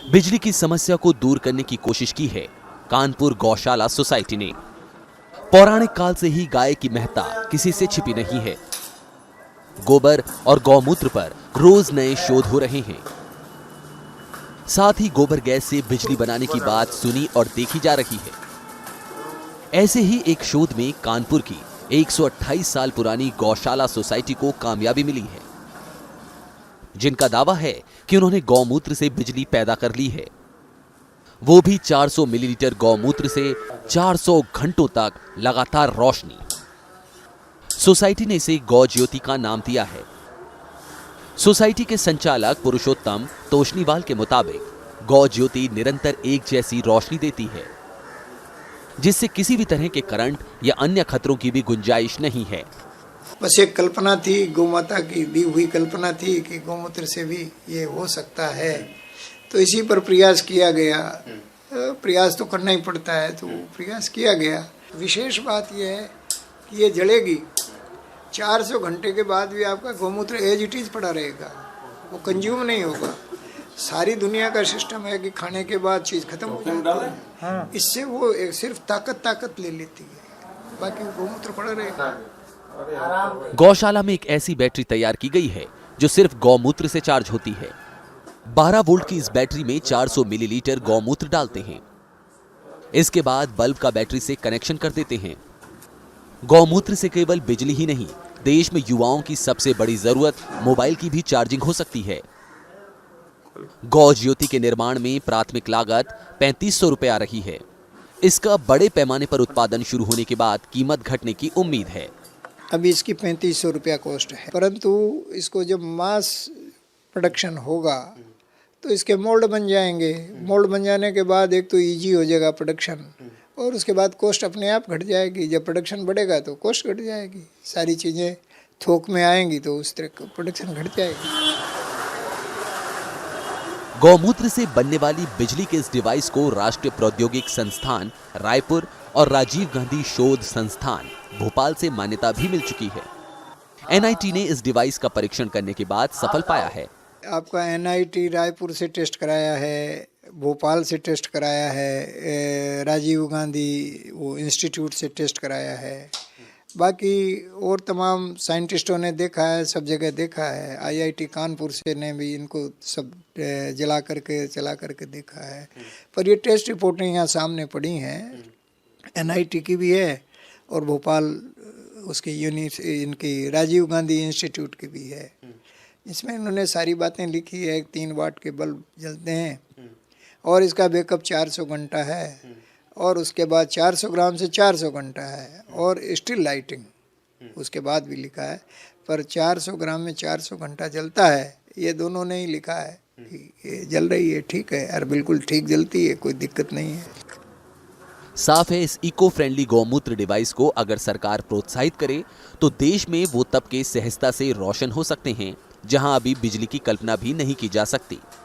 बिजली की समस्या को दूर करने की कोशिश की है कानपुर गौशाला सोसाइटी ने। पौराणिक काल से ही गाय की महत्ता किसी से छिपी नहीं है। गोबर और गौमूत्र पर रोज नए शोध हो रहे हैं। साथ ही गोबर गैस से बिजली बनाने की बात सुनी और देखी जा रही है। ऐसे ही एक शोध में कानपुर की 128 साल पुरानी गौशाला सोसाइटी को कामयाबी मिली है, जिनका दावा है कि उन्होंने गौमूत्र से बिजली पैदा कर ली है, वो भी 400 मिलीलीटर गौमूत्र से 400 घंटों तक लगातार रोशनी। सोसाइटी ने इसे गौ ज्योति का नाम दिया है। सोसाइटी के संचालक पुरुषोत्तम तोशनीवाल के मुताबिक गौ ज्योति निरंतर एक जैसी रोशनी देती है, जिससे किसी भी तरह के करंट या अन्य खतरों की भी गुंजाइश नहीं है। बस एक कल्पना थी, गौमाता की दी हुई कल्पना थी कि गौमूत्र से भी ये हो सकता है, तो इसी पर प्रयास किया गया। प्रयास तो करना ही पड़ता है, तो प्रयास किया गया। विशेष बात यह है कि ये जलेगी 400 घंटे के बाद भी आपका गौमूत्र एज इट इज पड़ा रहेगा, वो कंज्यूम नहीं होगा। सारी दुनिया का सिस्टम है कि खाने के बाद चीज खत्म हो जाती है। हाँ। इससे वो एक सिर्फ ताकत ले लेती है, बाकी गौमूत्र पड़ा रहेगा। गौशाला में एक ऐसी बैटरी तैयार की गई है जो सिर्फ गौमूत्र से चार्ज होती है। 12 वोल्ट की इस बैटरी में 400 मिलीलीटर गौमूत्र डालते हैं। इसके बाद बल्ब का बैटरी से कनेक्शन कर देते हैं। गौमूत्र से केवल बिजली ही नहीं, देश में युवाओं की सबसे बड़ी जरूरत मोबाइल की भी चार्जिंग हो सकती है। गौ ज्योति के निर्माण में प्राथमिक लागत 3500 रुपए आ रही है। इसका बड़े पैमाने पर उत्पादन शुरू होने के बाद कीमत घटने की उम्मीद है। अभी इसकी 3500 रुपया कॉस्ट है, परंतु इसको जब मास प्रोडक्शन होगा तो इसके मोल्ड बन जाएंगे। मोल्ड बन जाने के बाद एक तो इजी हो जाएगा प्रोडक्शन, और उसके बाद कॉस्ट अपने आप घट जाएगी। जब प्रोडक्शन बढ़ेगा तो कॉस्ट घट जाएगी। सारी चीज़ें थोक में आएंगी तो उस तरह प्रोडक्शन घट जाएगी। गौमूत्र से बनने वाली बिजली के इस डिवाइस को राष्ट्रीय प्रौद्योगिक संस्थान रायपुर और राजीव गांधी शोध संस्थान भोपाल से मान्यता भी मिल चुकी है। एनआईटी ने इस डिवाइस का परीक्षण करने के बाद सफल पाया है। आपका एनआईटी रायपुर से टेस्ट कराया है, भोपाल से टेस्ट कराया है, राजीव गांधी वो इंस्टीट्यूट से टेस्ट कराया है, बाकी और तमाम साइंटिस्टों ने देखा है, सब जगह देखा है। आईआईटी कानपुर से ने भी इनको सब चला करके देखा है। पर ये टेस्ट रिपोर्टें यहाँ सामने पड़ी हैं, एनआईटी की भी है और भोपाल उसकी इनकी राजीव गांधी इंस्टीट्यूट की भी है। इसमें इन्होंने सारी बातें लिखी है। 3 वाट के बल्ब जलते हैं और इसका बैकअप 400 घंटा है, और उसके बाद 400 ग्राम से 400 घंटा है, और स्टिल लाइटिंग उसके बाद भी लिखा है। पर 400 ग्राम में 400 घंटा जलता है, ये दोनों ने ही लिखा है कि ये जल रही है, ठीक है और बिल्कुल ठीक जलती है, कोई दिक्कत नहीं है। साफ है, इस इको फ्रेंडली गौमूत्र डिवाइस को अगर सरकार प्रोत्साहित करे तो देश में वो तबके सहजता से रोशन हो सकते हैं जहां अभी बिजली की कल्पना भी नहीं की जा सकती।